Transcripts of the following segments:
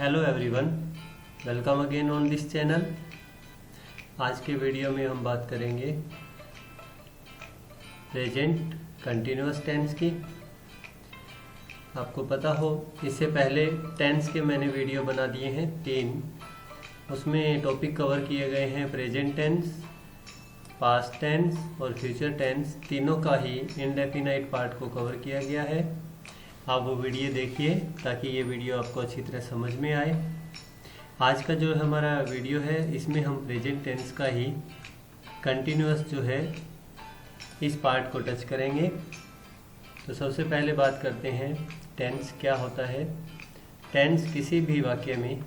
Hello everyone, welcome again on this channel. आज के video में हम बात करेंगे प्रेजेंट कंटिन्यूअस टेंस की। आपको पता हो, इससे पहले टेंस के मैंने वीडियो बना दिए हैं 3। उसमें टॉपिक कवर किए गए हैं प्रेजेंट टेंस, पास्ट टेंस और फ्यूचर टेंस। तीनों का ही इंडेफिनाइट पार्ट को कवर किया गया है। आप वो वीडियो देखिए ताकि ये वीडियो आपको अच्छी तरह समझ में आए। आज का जो हमारा वीडियो है इसमें हम प्रेजेंट टेंस का ही कंटिन्यूअस जो है इस पार्ट को टच करेंगे। तो सबसे पहले बात करते हैं टेंस क्या होता है। टेंस किसी भी वाक्य में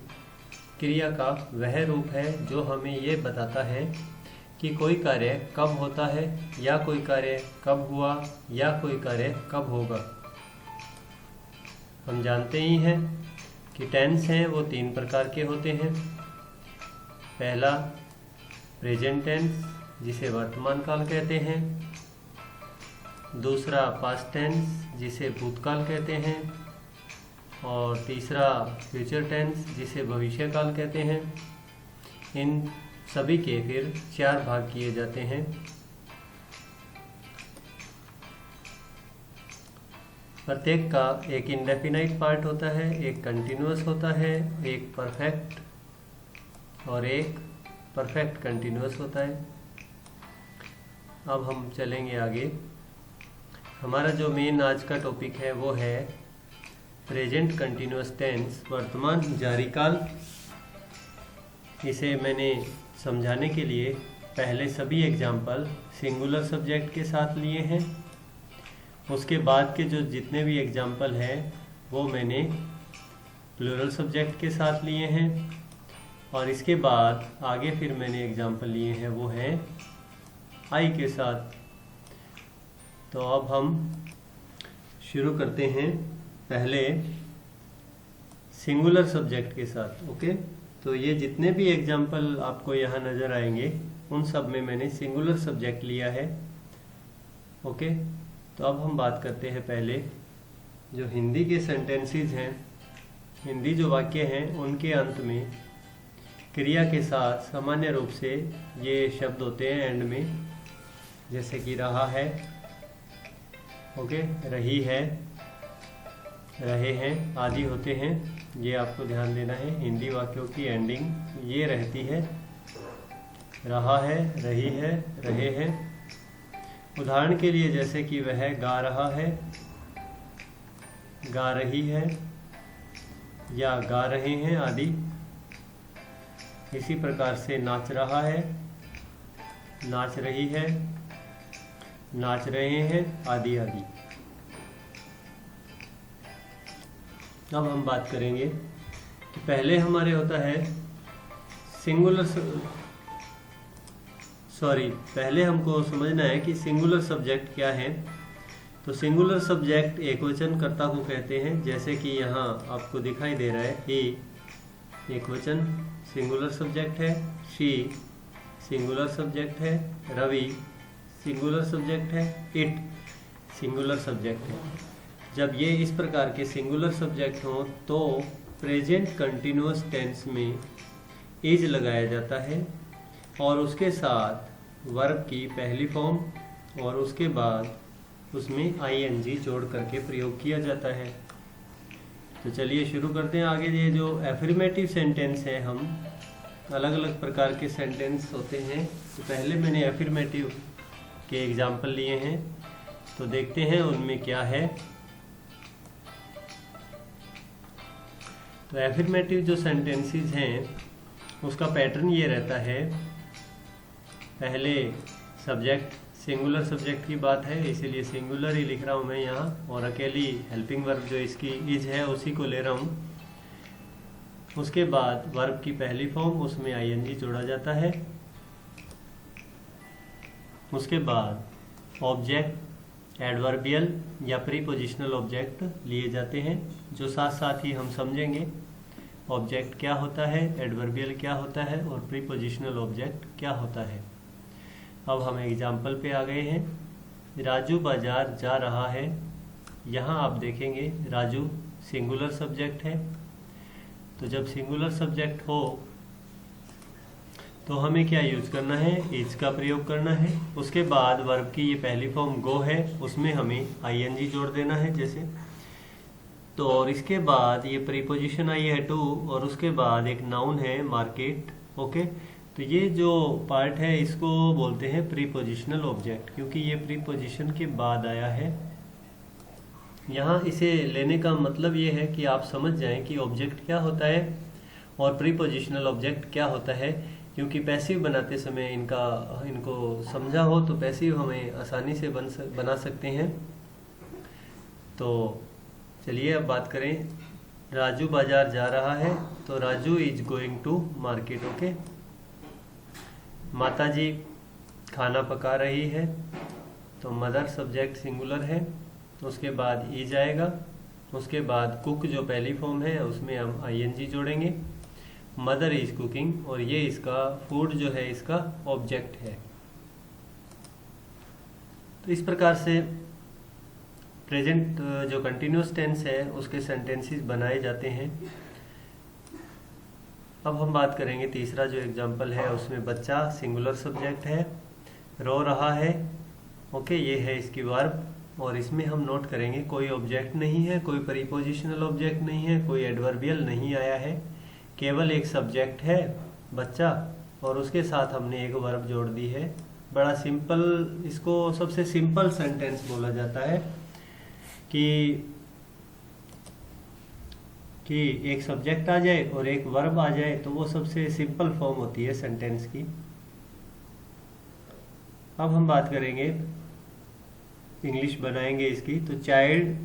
क्रिया का वह रूप है जो हमें ये बताता है कि कोई कार्य कब होता है, या कोई कार्य कब हुआ, या कोई कार्य कब होगा। हम जानते ही हैं कि टेंस हैं वो 3 प्रकार के होते हैं। पहला प्रेजेंट टेंस जिसे वर्तमान काल कहते हैं, दूसरा पास्ट टेंस जिसे भूतकाल कहते हैं, और तीसरा फ्यूचर टेंस जिसे भविष्य काल कहते हैं। इन सभी के फिर 4 भाग किए जाते हैं। प्रत्येक का एक इंडेफिनाइट पार्ट होता है, एक कंटिन्यूअस होता है, एक परफेक्ट और एक परफेक्ट कंटिन्यूअस होता है। अब हम चलेंगे आगे। हमारा जो मेन आज का टॉपिक है वो है प्रेजेंट कंटिन्यूअस टेंस, वर्तमान जारी काल। इसे मैंने समझाने के लिए पहले सभी एग्जाम्पल सिंगुलर सब्जेक्ट के साथ लिए हैं। उसके बाद के जो जितने भी एग्जाम्पल हैं वो मैंने प्लूरल सब्जेक्ट के साथ लिए हैं, और इसके बाद आगे फिर मैंने एग्जाम्पल लिए हैं वो हैं आई के साथ। तो अब हम शुरू करते हैं पहले सिंगुलर सब्जेक्ट के साथ। ओके, तो ये जितने भी एग्जाम्पल आपको यहाँ नज़र आएंगे उन सब में मैंने सिंगुलर सब्जेक्ट लिया है। ओके, तो अब हम बात करते हैं पहले जो हिंदी के सेंटेंसेस हैं, हिंदी जो वाक्य हैं उनके अंत में क्रिया के साथ सामान्य रूप से ये शब्द होते हैं एंड में, जैसे कि रहा है, ओके, रही है, रहे हैं आदि होते हैं। ये आपको ध्यान देना है। हिंदी वाक्यों की एंडिंग ये रहती है, रहा है, रही है, रहे हैं। उदाहरण के लिए जैसे कि वह गा रहा है, गा रही है, या गा रहे हैं आदि। इसी प्रकार से नाच रहा है, नाच रही है, नाच रहे हैं आदि आदि। अब हम बात करेंगे कि पहले हमारे होता है पहले हमको समझना है कि सिंगुलर सब्जेक्ट क्या है। तो सिंगुलर सब्जेक्ट एकवचन कर्ता को कहते हैं, जैसे कि यहाँ आपको दिखाई दे रहा है ही एकवचन सिंगुलर सब्जेक्ट है, शी सिंगुलर सब्जेक्ट है, रवि सिंगुलर सब्जेक्ट है, इट सिंगुलर सब्जेक्ट है। जब ये इस प्रकार के सिंगुलर सब्जेक्ट हों तो प्रेजेंट कंटिन्यूअस टेंस में इज लगाया जाता है, और उसके साथ वर्ब की पहली फॉर्म और उसके बाद उसमें आईएनजी जोड़ करके प्रयोग किया जाता है। तो चलिए शुरू करते हैं आगे। ये जो एफर्मेटिव सेंटेंस है, हम अलग अलग प्रकार के सेंटेंस होते हैं। तो पहले मैंने एफर्मेटिव के एग्जाम्पल लिए हैं, तो देखते हैं उनमें क्या है। तो एफर्मेटिव जो सेंटेंसेस हैं उसका पैटर्न ये रहता है, पहले सब्जेक्ट सिंगुलर सब्जेक्ट की बात है इसीलिए सिंगुलर ही लिख रहा हूँ मैं यहाँ, और अकेली हेल्पिंग वर्ब जो इसकी इज है उसी को ले रहा हूँ। उसके बाद वर्ब की पहली फॉर्म, उसमें आईएनजी जोड़ा जाता है। उसके बाद ऑब्जेक्ट, एडवर्बियल या प्रीपोजिशनल ऑब्जेक्ट लिए जाते हैं, जो साथ साथ ही हम समझेंगे ऑब्जेक्ट क्या होता है, एडवर्बियल क्या होता है और प्रीपोजिशनल ऑब्जेक्ट क्या होता है। अब हम एग्जाम्पल पे आ गए हैं। राजू बाजार जा रहा है, यहाँ आप देखेंगे राजू सिंगुलर सब्जेक्ट है, तो जब सिंगुलर सब्जेक्ट हो तो हमें क्या यूज करना है, इज का प्रयोग करना है। उसके बाद वर्ब की ये पहली फॉर्म गो है, उसमें हमें आईएनजी जोड़ देना है जैसे। तो और इसके बाद ये प्रीपोजिशन आई है टू, और उसके बाद एक नाउन है मार्केट। ओके, तो ये जो पार्ट है इसको बोलते हैं प्रीपोजिशनल ऑब्जेक्ट, क्योंकि ये प्रीपोजिशन के बाद आया है। यहाँ इसे लेने का मतलब ये है कि आप समझ जाएं कि ऑब्जेक्ट क्या होता है और प्रीपोजिशनल ऑब्जेक्ट क्या होता है, क्योंकि पैसिव बनाते समय इनको समझा हो तो पैसिव हमें आसानी से बना सकते हैं। तो चलिए अब बात करें, राजू बाजार जा रहा है, तो Raju is going to market. Okay, माता जी खाना पका रही है, तो मदर सब्जेक्ट सिंगुलर है, उसके बाद इज आएगा। उसके बाद कुक जो पहली फॉर्म है उसमें हम आईएनजी जोड़ेंगे, मदर इज कुकिंग, और ये इसका फूड जो है इसका ऑब्जेक्ट है। तो इस प्रकार से प्रेजेंट जो कंटिन्यूस टेंस है उसके सेंटेंसेस बनाए जाते हैं। अब हम बात करेंगे तीसरा जो एग्जांपल है, उसमें बच्चा सिंगुलर सब्जेक्ट है, रो रहा है। ओके, ये है इसकी वर्ब, और इसमें हम नोट करेंगे कोई ऑब्जेक्ट नहीं है, कोई प्रीपोजिशनल ऑब्जेक्ट नहीं है, कोई एडवर्बियल नहीं आया है, केवल एक सब्जेक्ट है बच्चा, और उसके साथ हमने एक वर्ब जोड़ दी है। बड़ा सिंपल, इसको सबसे सिंपल सेंटेंस बोला जाता है कि एक सब्जेक्ट आ जाए और एक वर्ब आ जाए, तो वो सबसे सिंपल फॉर्म होती है सेंटेंस की। अब हम बात करेंगे, इंग्लिश बनाएंगे इसकी। तो चाइल्ड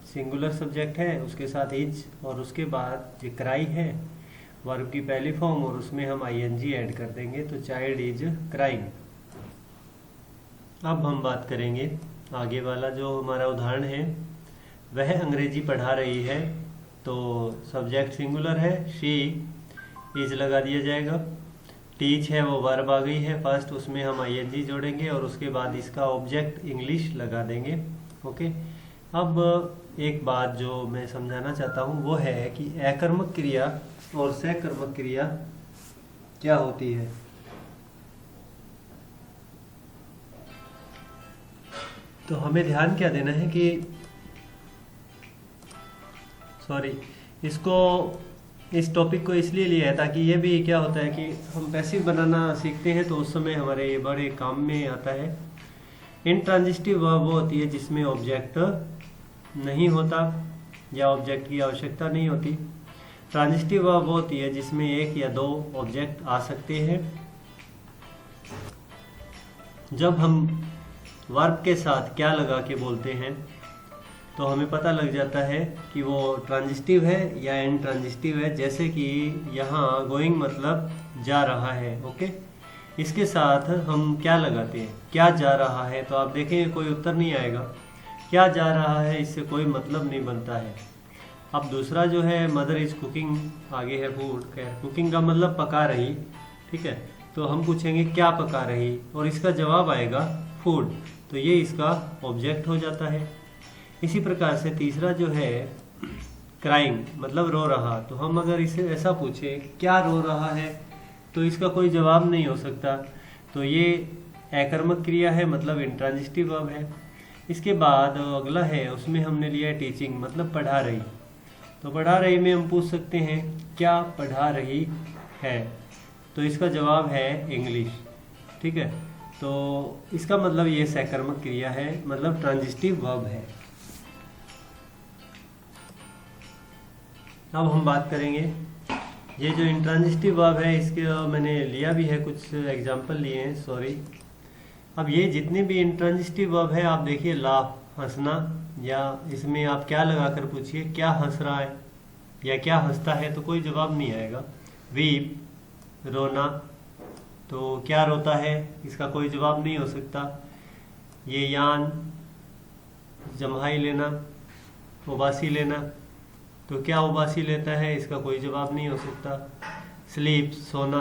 सिंगुलर सब्जेक्ट है, उसके साथ इज, और उसके बाद जो क्राई है वर्ब की पहली फॉर्म, और उसमें हम आईएनजी ऐड कर देंगे, तो चाइल्ड इज क्राइंग। अब हम बात करेंगे आगे वाला जो हमारा उदाहरण है, वह अंग्रेजी पढ़ा रही है, तो सब्जेक्ट सिंगुलर है, शी इज लगा दिया जाएगा। टीच है वो वर्ब आ गई है फर्स्ट, उसमें हम आईएनजी जोड़ेंगे, और उसके बाद इसका ऑब्जेक्ट इंग्लिश लगा देंगे। ओके, अब एक बात जो मैं समझाना चाहता हूँ वो है कि अकर्मक क्रिया और सकर्मक क्रिया क्या होती है। तो हमें ध्यान क्या देना है कि इस टॉपिक को इसलिए लिया है ताकि ये भी क्या होता है कि हम पैसिव बनाना सीखते हैं तो उस समय हमारे ये बड़े काम में आता है। इंट्रांजिटिव वर्ब वो होती है जिसमें ऑब्जेक्ट नहीं होता या ऑब्जेक्ट की आवश्यकता नहीं होती। ट्रांजिटिव वर्ब वो होती है जिसमें एक या दो ऑब्जेक्ट आ सकते हैं। जब हम वर्ब के साथ क्या लगा के बोलते हैं तो हमें पता लग जाता है कि वो ट्रांजिटिव है या इंट्रांजिटिव है। जैसे कि यहाँ गोइंग मतलब जा रहा है। ओके, इसके साथ हम क्या लगाते हैं, क्या जा रहा है, तो आप देखेंगे कोई उत्तर नहीं आएगा। क्या जा रहा है इससे कोई मतलब नहीं बनता है। अब दूसरा जो है मदर इज कुकिंग, आगे है फूड। कुकिंग का मतलब पका रही, ठीक है, तो हम पूछेंगे क्या पका रही और इसका जवाब आएगा फूड, तो ये इसका ऑब्जेक्ट हो जाता है। इसी प्रकार से तीसरा जो है क्राइंग मतलब रो रहा, तो हम अगर इसे ऐसा पूछे क्या रो रहा है तो इसका कोई जवाब नहीं हो सकता, तो ये अकर्मक क्रिया है मतलब इंट्रांजिटिव वर्ब है। इसके बाद अगला है उसमें हमने लिया है टीचिंग मतलब पढ़ा रही, तो पढ़ा रही में हम पूछ सकते हैं क्या पढ़ा रही है, तो इसका जवाब है इंग्लिश, ठीक है। तो इसका मतलब ये सकर्मक क्रिया है मतलब ट्रांजिटिव वर्ब है। अब हम बात करेंगे ये जो इंट्रांजिटिव वर्ब है इसके मैंने लिया भी है, कुछ एग्जांपल लिए हैं, सॉरी। अब ये जितने भी इंट्रांजिटिव वर्ब है आप देखिए, लाफ हंसना, या इसमें आप क्या लगाकर पूछिए क्या हंस रहा है या क्या हंसता है, तो कोई जवाब नहीं आएगा। वीप रोना, तो क्या रोता है इसका कोई जवाब नहीं हो सकता। ये यान जम्हाई लेना, उबासी लेना, तो क्या उबासी लेता है इसका कोई जवाब नहीं हो सकता। स्लीप सोना,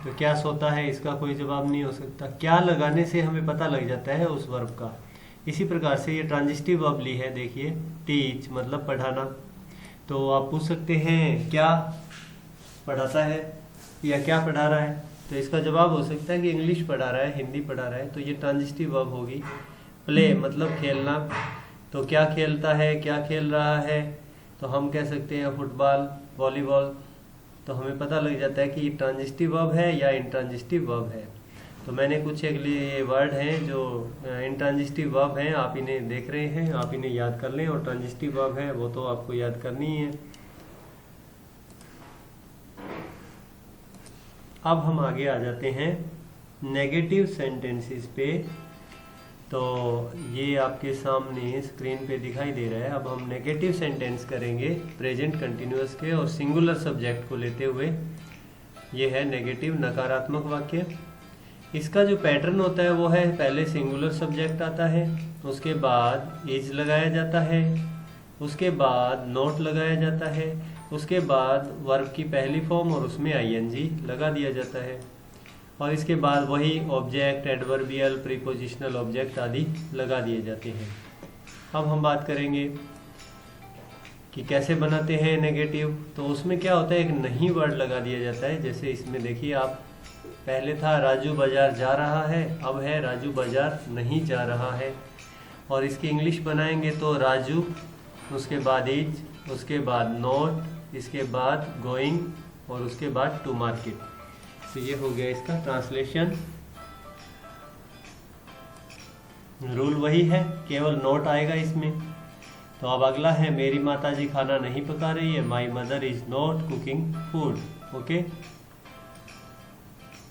तो क्या सोता है इसका कोई जवाब नहीं हो सकता। क्या लगाने से हमें पता लग जाता है उस वर्ब का। इसी प्रकार से ये ट्रांजिटिव वर्ब ली है, देखिए टीच मतलब पढ़ाना, तो आप पूछ सकते हैं क्या पढ़ाता है या क्या पढ़ा रहा है। तो इसका जवाब हो सकता है कि इंग्लिश पढ़ा रहा है, हिंदी पढ़ा रहा है, तो ये ट्रांजिटिव वर्ब होगी। प्ले मतलब खेलना, तो क्या खेलता है, क्या खेल रहा है, तो हम कह सकते हैं फुटबॉल, वॉलीबॉल। तो हमें पता लग जाता है कि ये ट्रांजिटिव वर्ब है या इंट्रांजिटिव वर्ब है। तो मैंने कुछ एक लिए वर्ड हैं जो इंट्रांजिटिव वर्ब हैं, आप इन्हें देख रहे हैं, आप इन्हें याद कर लें, और ट्रांजिटिव वर्ब है वो तो आपको याद करनी ही है। अब हम आगे आ जाते हैं नेगेटिव सेंटेंसेस पे। तो ये आपके सामने स्क्रीन पे दिखाई दे रहा है। अब हम नेगेटिव सेंटेंस करेंगे प्रेजेंट कंटिन्यूअस के और सिंगुलर सब्जेक्ट को लेते हुए। ये है नेगेटिव नकारात्मक वाक्य। इसका जो पैटर्न होता है वो है पहले सिंगुलर सब्जेक्ट आता है, उसके बाद इज लगाया जाता है, उसके बाद नॉट लगाया जाता है, उसके बाद वर्ब की पहली फॉर्म और उसमें आईएनजी लगा दिया जाता है, और इसके बाद वही ऑब्जेक्ट, एडवर्बियल, प्रीपोजिशनल ऑब्जेक्ट आदि लगा दिए जाते हैं। अब हम बात करेंगे कि कैसे बनाते हैं नेगेटिव। तो उसमें क्या होता है, एक नहीं वर्ड लगा दिया जाता है। जैसे इसमें देखिए आप, पहले था राजू बाजार जा रहा है, अब है राजू बाजार नहीं जा रहा है। और इसकी इंग्लिश बनाएंगे तो राजू, उसके बाद इज, उसके बाद नॉट, इसके बाद गोइंग और उसके बाद टू मार्केट। तो ये हो गया इसका ट्रांसलेशन। रूल वही है, केवल नॉट आएगा इसमें। तो अब अगला है मेरी माताजी खाना नहीं पका रही है, my mother is not cooking food. Okay.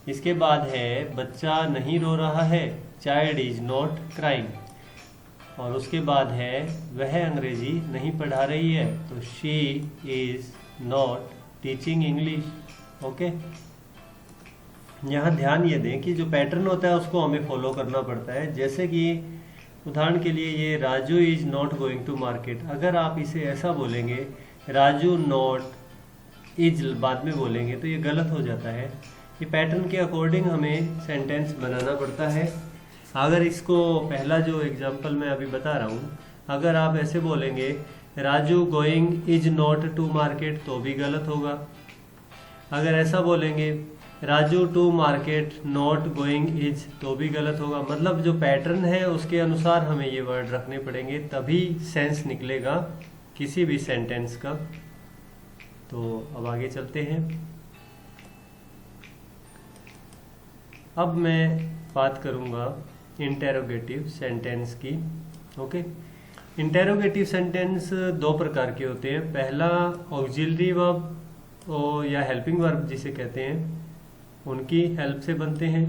इसके बाद है बच्चा नहीं रो रहा है, चाइल्ड इज नॉट क्राइंग। और उसके बाद है वह अंग्रेजी नहीं पढ़ा रही है, तो she is not teaching English. Okay. यहाँ ध्यान ये दें कि जो पैटर्न होता है उसको हमें फॉलो करना पड़ता है। जैसे कि उदाहरण के लिए ये Raju is not going to market, अगर आप इसे ऐसा बोलेंगे राजू नॉट इज बाद में बोलेंगे तो ये गलत हो जाता है। ये पैटर्न के अकॉर्डिंग हमें सेंटेंस बनाना पड़ता है। अगर इसको पहला जो एग्जांपल मैं अभी बता रहा हूँ, अगर आप ऐसे बोलेंगे Raju going is not to market तो भी गलत होगा। अगर ऐसा बोलेंगे Raju to market not going is तो भी गलत होगा। मतलब जो पैटर्न है उसके अनुसार हमें ये वर्ड रखने पड़ेंगे, तभी सेंस निकलेगा किसी भी सेंटेंस का। तो अब आगे चलते हैं। अब मैं बात करूंगा इंटेरोगेटिव सेंटेंस की। ओके। इंटेरोगेटिव सेंटेंस दो प्रकार के होते हैं। पहला ऑक्सिलरी वर्ब या हेल्पिंग वर्ब जिसे कहते हैं, उनकी हेल्प से बनते हैं।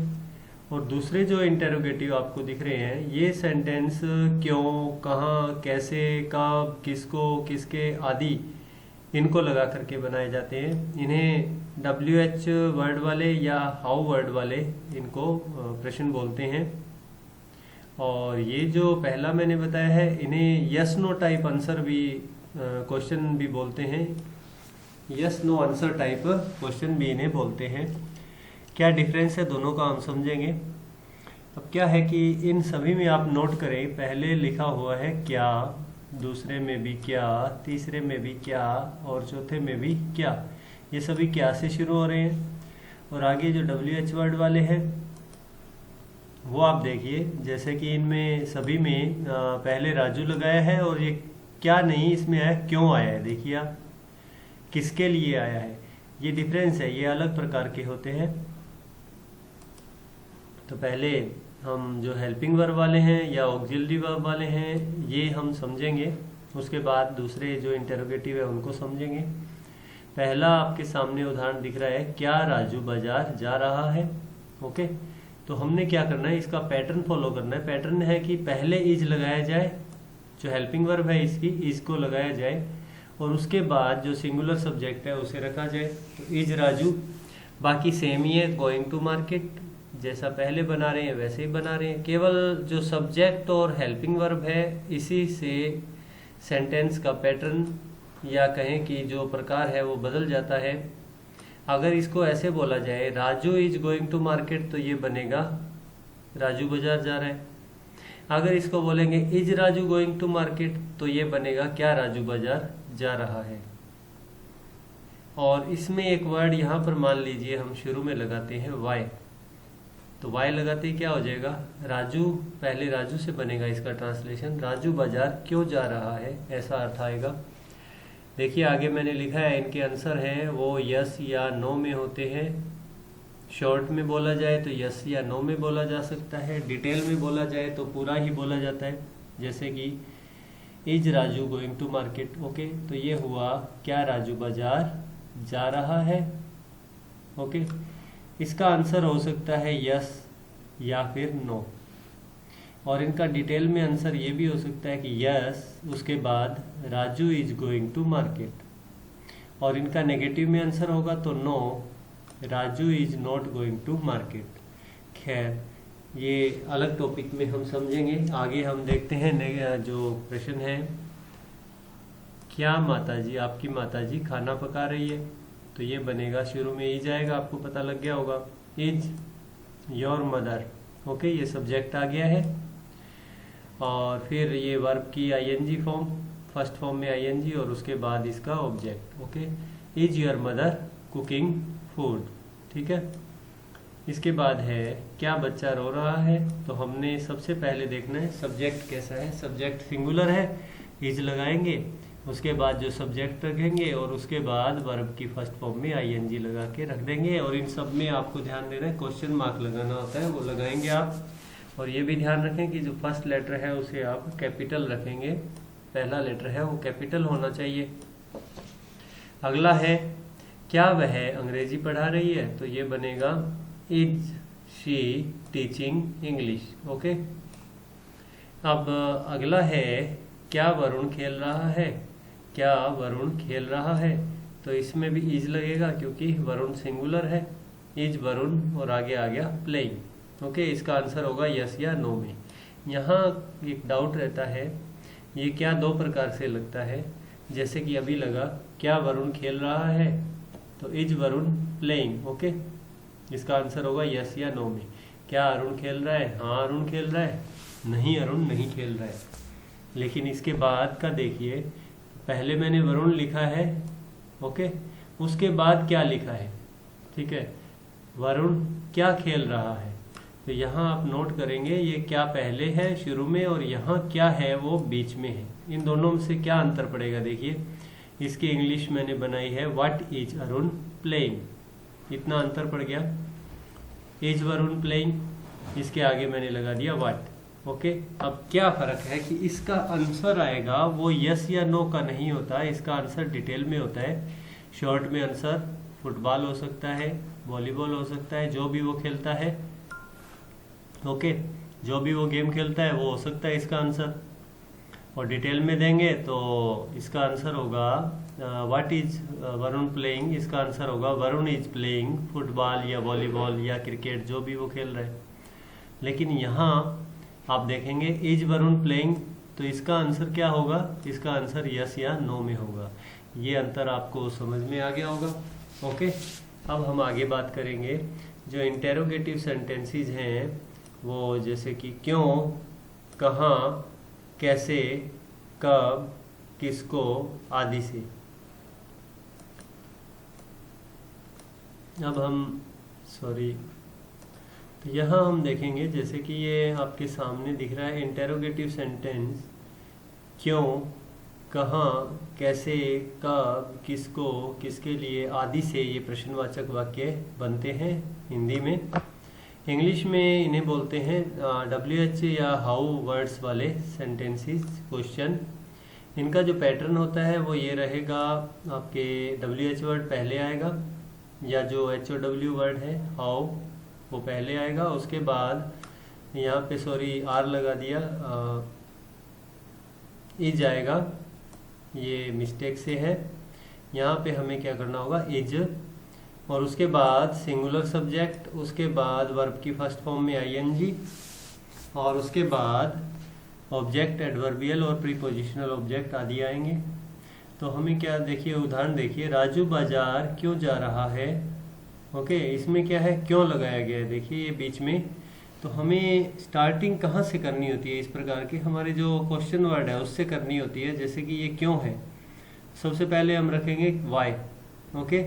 और दूसरे जो इंटेरोगेटिव आपको दिख रहे हैं, ये सेंटेंस क्यों, कहाँ, कैसे, कब, किसको, किसके आदि इनको लगा करके बनाए जाते हैं। इन्हें WH वर्ड वाले या हाउ वर्ड वाले इनको प्रश्न बोलते हैं। और ये जो पहला मैंने बताया है, इन्हें यस नो टाइप आंसर भी क्वेश्चन भी बोलते हैं। Yes no answer type question भी इन्हें बोलते हैं। क्या डिफरेंस है दोनों का हम समझेंगे। अब क्या है कि इन सभी में आप नोट करें, पहले लिखा हुआ है क्या, दूसरे में भी क्या, तीसरे में भी क्या और चौथे में भी क्या। ये सभी क्या से शुरू हो रहे हैं। और आगे जो WH वर्ड वाले हैं वो आप देखिए, जैसे कि इनमें सभी में पहले राजू लगाया है और ये क्या नहीं इसमें आया, क्यों आया है। देखिए आप, किसके लिए आया है, ये डिफरेंस है, ये अलग प्रकार के होते हैं। तो पहले हम जो हेल्पिंग वर्ब वाले हैं या ऑक्सिलरी वर्ब वाले हैं ये हम समझेंगे, उसके बाद दूसरे जो इंटेरोगेटिव है उनको समझेंगे। पहला आपके सामने उदाहरण दिख रहा है, क्या राजू बाजार जा रहा है। ओके। तो हमने क्या करना है, इसका पैटर्न फॉलो करना है। पैटर्न है कि पहले इज लगाया जाए, जो हेल्पिंग वर्ब है इसकी इज को लगाया जाए, और उसके बाद जो सिंगुलर सब्जेक्ट है उसे रखा जाए। तो इज राजू, बाकी सेम ही है, गोइंग टू मार्केट जैसा पहले बना रहे हैं वैसे ही बना रहे हैं। केवल जो सब्जेक्ट और हेल्पिंग वर्ब है इसी से सेंटेंस का पैटर्न या कहें कि जो प्रकार है वो बदल जाता है। अगर इसको ऐसे बोला जाए Raju is going to market तो ये बनेगा राजू बाजार जा रहा है। अगर इसको बोलेंगे is Raju going to market तो ये बनेगा क्या राजू बाजार जा रहा है। और इसमें एक वर्ड यहाँ पर मान लीजिए हम शुरू में लगाते हैं वाई, तो वाई लगाते ही क्या हो जाएगा, राजू, पहले राजू से बनेगा इसका ट्रांसलेशन, राजू बाजार क्यों जा रहा है, ऐसा अर्थ आएगा। देखिए आगे मैंने लिखा है, इनके आंसर हैं वो यस या नो में होते हैं। शॉर्ट में बोला जाए तो यस या नो में बोला जा सकता है, डिटेल में बोला जाए तो पूरा ही बोला जाता है, जैसे कि is Raju going to market. Okay, तो ये हुआ क्या राजू बाजार जा रहा है। ओके, इसका आंसर हो सकता है यस या फिर नो, और इनका डिटेल में आंसर ये भी हो सकता है कि यस उसके बाद Raju is going to market, और इनका नेगेटिव में आंसर होगा तो no, Raju is not going to market. खैर ये अलग टॉपिक में हम समझेंगे। आगे हम देखते हैं जो प्रश्न है, क्या माताजी, आपकी माताजी खाना पका रही है, तो ये बनेगा शुरू में इज आएगा, आपको पता लग गया होगा, इज योर मदर। ओके, ये सब्जेक्ट आ गया है, और फिर ये वर्ब की आईएनजी फॉर्म, फर्स्ट फॉर्म में आईएनजी और उसके बाद इसका object. Okay, is your mother cooking food. ठीक है, इसके बाद है क्या बच्चा रो रहा है, तो हमने सबसे पहले देखना है सब्जेक्ट कैसा है। सब्जेक्ट सिंगुलर है, इज लगाएंगे, उसके बाद जो सब्जेक्ट रखेंगे और उसके बाद वर्ब की फर्स्ट फॉर्म में आईएनजी लगा के रख देंगे। और इन सब में आपको ध्यान देना है, क्वेश्चन मार्क लगाना होता है, वो लगाएंगे आप। और ये भी ध्यान रखें कि जो फर्स्ट लेटर है उसे आप कैपिटल रखेंगे, पहला लेटर है वो कैपिटल होना चाहिए। अगला है क्या वह अंग्रेजी पढ़ा रही है, तो ये बनेगा is she teaching English. Okay, अब अगला है क्या वरुण खेल रहा है, क्या वरुण खेल रहा है, तो इसमें भी इज लगेगा क्योंकि वरुण सिंगुलर है, इज वरुण और आगे आ गया प्लेइंग। ओके, इसका आंसर होगा यस या नो में। यहाँ एक डाउट रहता है, ये क्या दो प्रकार से लगता है, जैसे कि अभी लगा क्या वरुण खेल रहा है, तो इज वरुण प्लेइंग। ओके, इसका आंसर होगा यस या नो में। क्या अरुण खेल रहा है, हाँ अरुण खेल रहा है, नहीं अरुण नहीं खेल रहा है। लेकिन इसके बाद का देखिए, पहले मैंने वरुण लिखा है, ओके, उसके बाद क्या लिखा है, ठीक है, वरुण क्या खेल रहा है, तो यहाँ आप नोट करेंगे ये क्या पहले है शुरू में और यहाँ क्या है वो बीच में है। इन दोनों में से क्या अंतर पड़ेगा, देखिए इसकी इंग्लिश मैंने बनाई है व्हाट इज अरुण प्लेइंग, इतना अंतर पड़ गया, इज वरुण प्लेइंग, इसके आगे मैंने लगा दिया व्हाट। ओके, अब क्या फर्क है कि इसका आंसर आएगा वो यस या नो का नहीं होता है, इसका आंसर डिटेल में होता है। शॉर्ट में आंसर फुटबॉल हो सकता है, वॉलीबॉल हो सकता है, जो भी वो खेलता है, ओके, जो भी वो गेम खेलता है वो हो सकता है इसका आंसर। और डिटेल में देंगे तो इसका आंसर होगा व्हाट इज वरुण प्लेइंग, इसका आंसर होगा वरुण इज प्लेइंग फुटबॉल या वॉलीबॉल या क्रिकेट, जो भी वो खेल रहा है। लेकिन यहाँ आप देखेंगे इज वरुण प्लेइंग, तो इसका आंसर क्या होगा, इसका आंसर यस या नो में होगा। ये अंतर आपको समझ में आ गया होगा। ओके, अब हम आगे बात करेंगे जो इंटेरोगेटिव सेंटेंसेस हैं वो, जैसे कि क्यों, कहाँ, कैसे, कब, किसको आदि से। अब हम तो यहाँ हम देखेंगे, जैसे कि ये आपके सामने दिख रहा है इंटेरोगेटिव सेंटेंस, क्यों, कहाँ, कैसे, कब, किसको, किसके लिए आदि से ये प्रश्नवाचक वाक्य बनते हैं हिंदी में। इंग्लिश में इन्हें बोलते हैं WH या हाउ वर्ड्स वाले सेंटेंसेस क्वेश्चन। इनका जो पैटर्न होता है वो ये रहेगा, आपके WH वर्ड पहले आएगा, या जो HOW वर्ड है हाउ वो पहले आएगा, उसके बाद यहाँ पे आर लगा दिया, इज आएगा, ये मिस्टेक से है, यहाँ पे हमें क्या करना होगा इज, और उसके बाद सिंगुलर सब्जेक्ट, उसके बाद वर्ब की फर्स्ट फॉर्म में आईएनजी, और उसके बाद ऑब्जेक्ट, एडवर्बियल और प्रीपोजिशनल ऑब्जेक्ट आदि आएंगे। तो हमें क्या, देखिए उदाहरण देखिए, राजू बाजार क्यों जा रहा है। ओके, इसमें क्या है, क्यों लगाया गया है, देखिए ये बीच में। तो हमें स्टार्टिंग कहाँ से करनी होती है, इस प्रकार के हमारे जो क्वेश्चन वर्ड है उससे करनी होती है। जैसे कि ये क्यों है, सबसे पहले हम रखेंगे वाई, ओके।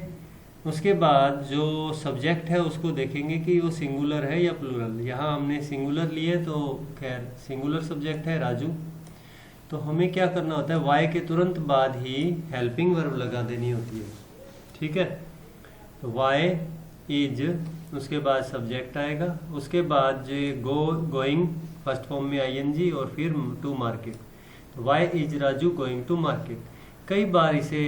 उसके बाद जो सब्जेक्ट है उसको देखेंगे कि वो सिंगुलर है या प्लूरल। यहाँ हमने सिंगुलर लिए तो खैर सिंगुलर सब्जेक्ट है राजू। तो हमें क्या करना होता है, वाई के तुरंत बाद ही हेल्पिंग वर्ब लगा देनी होती है, ठीक है। तो वाई इज, उसके बाद सब्जेक्ट आएगा, उसके बाद जो गोइंग फर्स्ट फॉर्म में आईएनजी और फिर टू मार्केट। तो why is Raju going to market. कई बार इसे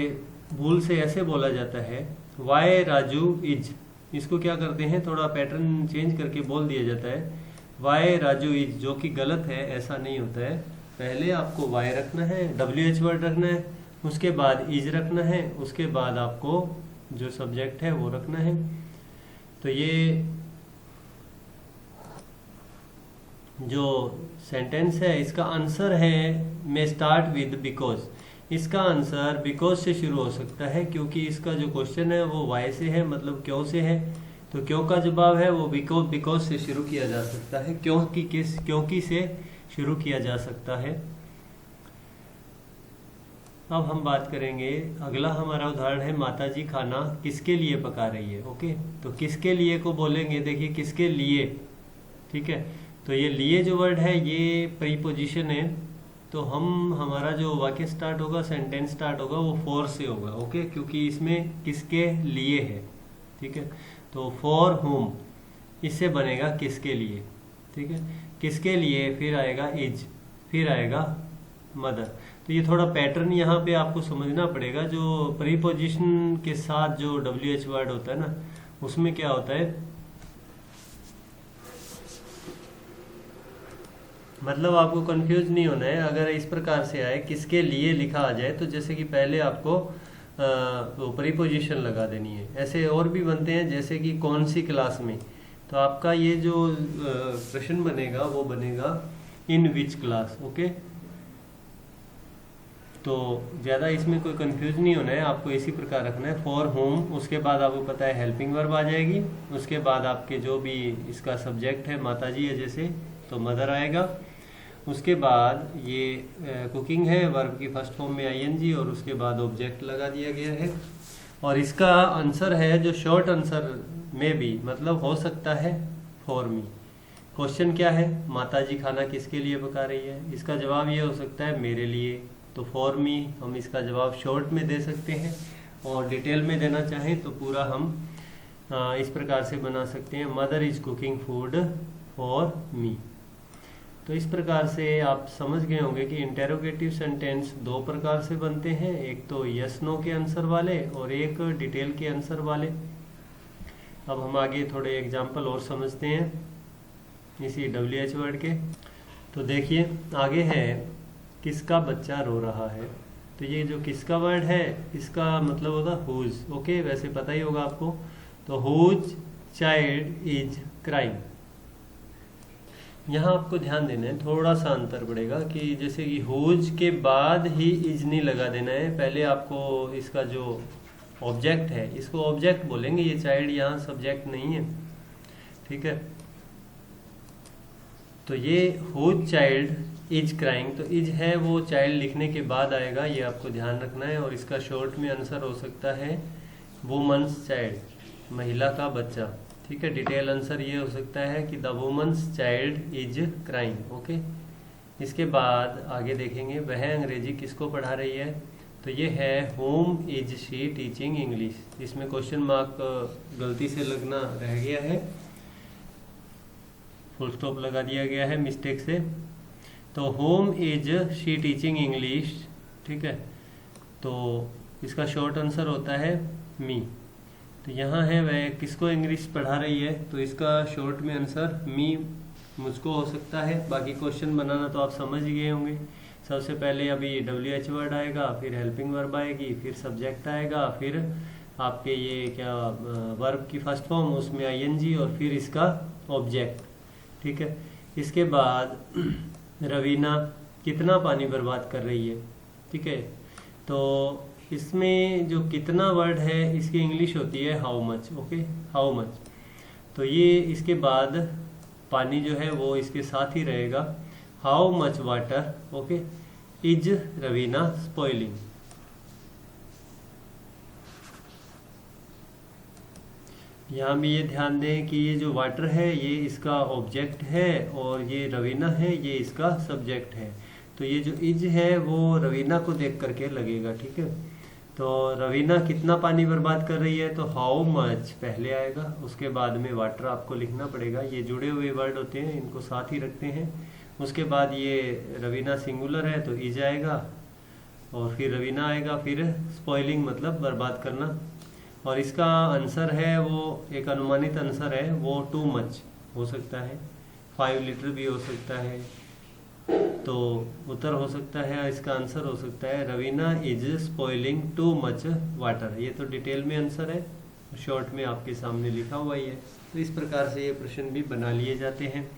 भूल से ऐसे बोला जाता है वाई राजू इज, इसको क्या करते हैं थोड़ा पैटर्न चेंज करके बोल दिया जाता है वाई राजू इज, जो कि गलत है, ऐसा नहीं होता है। पहले आपको वाई रखना है, WH वर्ड रखना है, उसके बाद इज रखना है, उसके बाद आपको जो सब्जेक्ट है वो रखना है। तो ये जो सेंटेंस है इसका आंसर है मे स्टार्ट विद बिकॉज। इसका आंसर बिकॉज से शुरू हो सकता है क्योंकि इसका जो क्वेश्चन है वो वाई से है, मतलब क्यों से है। तो क्यों का जवाब है वो बिकॉज से शुरू किया जा सकता है, क्योंकि से शुरू किया जा सकता है। अब हम बात करेंगे, अगला हमारा उदाहरण है माताजी खाना किसके लिए पका रही है। ओके, तो किसके लिए को बोलेंगे, देखिए किसके लिए, ठीक है। तो ये लिए जो वर्ड है ये प्रीपोजिशन है, तो हमारा जो वाक्य स्टार्ट होगा, सेंटेंस स्टार्ट होगा वो फॉर से होगा। ओके, क्योंकि इसमें किसके लिए है, ठीक है। तो फॉर होम इससे बनेगा किसके लिए, ठीक है। किसके लिए, फिर आएगा इज, फिर आएगा मदर। तो ये थोड़ा पैटर्न यहाँ पे आपको समझना पड़ेगा। जो प्रीपोजिशन के साथ जो WH वर्ड होता है ना, उसमें क्या होता है, मतलब आपको कंफ्यूज नहीं होना है। अगर इस प्रकार से आए किसके लिए लिखा आ जाए तो जैसे कि पहले आपको वो प्रीपोजिशन लगा देनी है। ऐसे और भी बनते हैं जैसे कि कौन सी क्लास में, तो आपका ये जो प्रश्न बनेगा वो बनेगा इन विच क्लास। ओके, तो ज़्यादा इसमें कोई कंफ्यूज नहीं होना है, आपको इसी प्रकार रखना है फॉर होम। उसके बाद आपको पता है हेल्पिंग वर्ब आ जाएगी, उसके बाद आपके जो भी इसका सब्जेक्ट है माताजी है जैसे, तो मदर आएगा। उसके बाद ये कुकिंग है, वर्ब की फर्स्ट फॉर्म में ING और उसके बाद ऑब्जेक्ट लगा दिया गया है। और इसका आंसर है जो शॉर्ट आंसर में भी मतलब हो सकता है फॉर मी। क्वेश्चन क्या है, माताजी खाना किसके लिए पका रही है, इसका जवाब ये हो सकता है मेरे लिए। तो फॉर मी हम इसका जवाब शॉर्ट में दे सकते हैं, और डिटेल में देना चाहें तो पूरा हम इस प्रकार से बना सकते हैं, mother is cooking food for me. तो इस प्रकार से आप समझ गए होंगे कि इंटेरोगेटिव सेंटेंस दो प्रकार से बनते हैं, एक तो यस नो के आंसर वाले और एक डिटेल के आंसर वाले। अब हम आगे थोड़े एग्जाम्पल और समझते हैं इसी WH वर्ड के। तो देखिए आगे है किसका बच्चा रो रहा है। तो ये जो किसका वर्ड है इसका मतलब होगा हुज। ओके, वैसे पता ही होगा आपको। तो हुज चाइल्ड इज क्राइंग। यहाँ आपको ध्यान देना है, थोड़ा सा अंतर पड़ेगा कि जैसे कि हुज के बाद ही इज नहीं लगा देना है, पहले आपको इसका जो ऑब्जेक्ट है इसको ऑब्जेक्ट बोलेंगे, ये चाइल्ड यहाँ सब्जेक्ट नहीं है, ठीक है। तो ये हुज चाइल्ड इज क्राइंग, तो इज है वो चाइल्ड लिखने के बाद आएगा, ये आपको ध्यान रखना है। और इसका शॉर्ट में आंसर हो सकता है वुमन्स चाइल्ड, महिला का बच्चा, ठीक है। डिटेल आंसर ये हो सकता है कि the woman's child is crying. Okay, इसके बाद आगे देखेंगे वह अंग्रेजी किसको पढ़ा रही है। तो ये है home is she teaching English. इसमें क्वेश्चन मार्क गलती से लगना रह गया है, फुल स्टॉप लगा दिया गया है मिस्टेक से। तो home is she teaching English, ठीक है। तो इसका शॉर्ट आंसर होता है मी। तो यहाँ है वह किसको इंग्लिश पढ़ा रही है, तो इसका शॉर्ट में आंसर मी मुझको हो सकता है। बाकी क्वेश्चन बनाना तो आप समझ ही गए होंगे। सबसे पहले अभी WH वर्ड आएगा, फिर हेल्पिंग वर्ब आएगी, फिर सब्जेक्ट आएगा, फिर आपके ये क्या वर्ब की फर्स्ट फॉर्म उसमें ING और फिर इसका ऑब्जेक्ट, ठीक है। इसके बाद रवीना कितना पानी बर्बाद कर रही है, ठीक है। तो इसमें जो कितना वर्ड है इसकी इंग्लिश होती है how much. Okay, how much. तो ये इसके बाद पानी जो है वो इसके साथ ही रहेगा, how much water, okay, is Raveena spoiling. यहाँ भी ये ध्यान दें कि ये जो वाटर है ये इसका ऑब्जेक्ट है और ये रवीना है ये इसका सब्जेक्ट है। तो ये जो इज है वो रवीना को देख करके लगेगा, ठीक है। तो रवीना कितना पानी बर्बाद कर रही है, तो हाउ मच पहले आएगा, उसके बाद में वाटर आपको लिखना पड़ेगा। ये जुड़े हुए वर्ड होते हैं, इनको साथ ही रखते हैं। उसके बाद ये रवीना सिंगुलर है तो इज आएगा और फिर रवीना आएगा, फिर स्पॉइलिंग मतलब बर्बाद करना। और इसका आंसर है वो एक अनुमानित आंसर है वो टू मच हो सकता है, 5 लीटर भी हो सकता है। तो उत्तर हो सकता है, इसका आंसर हो सकता है Raveena is spoiling too much water. ये तो डिटेल में आंसर है, शॉर्ट में आपके सामने लिखा हुआ ही है। तो इस प्रकार से ये प्रश्न भी बना लिए जाते हैं।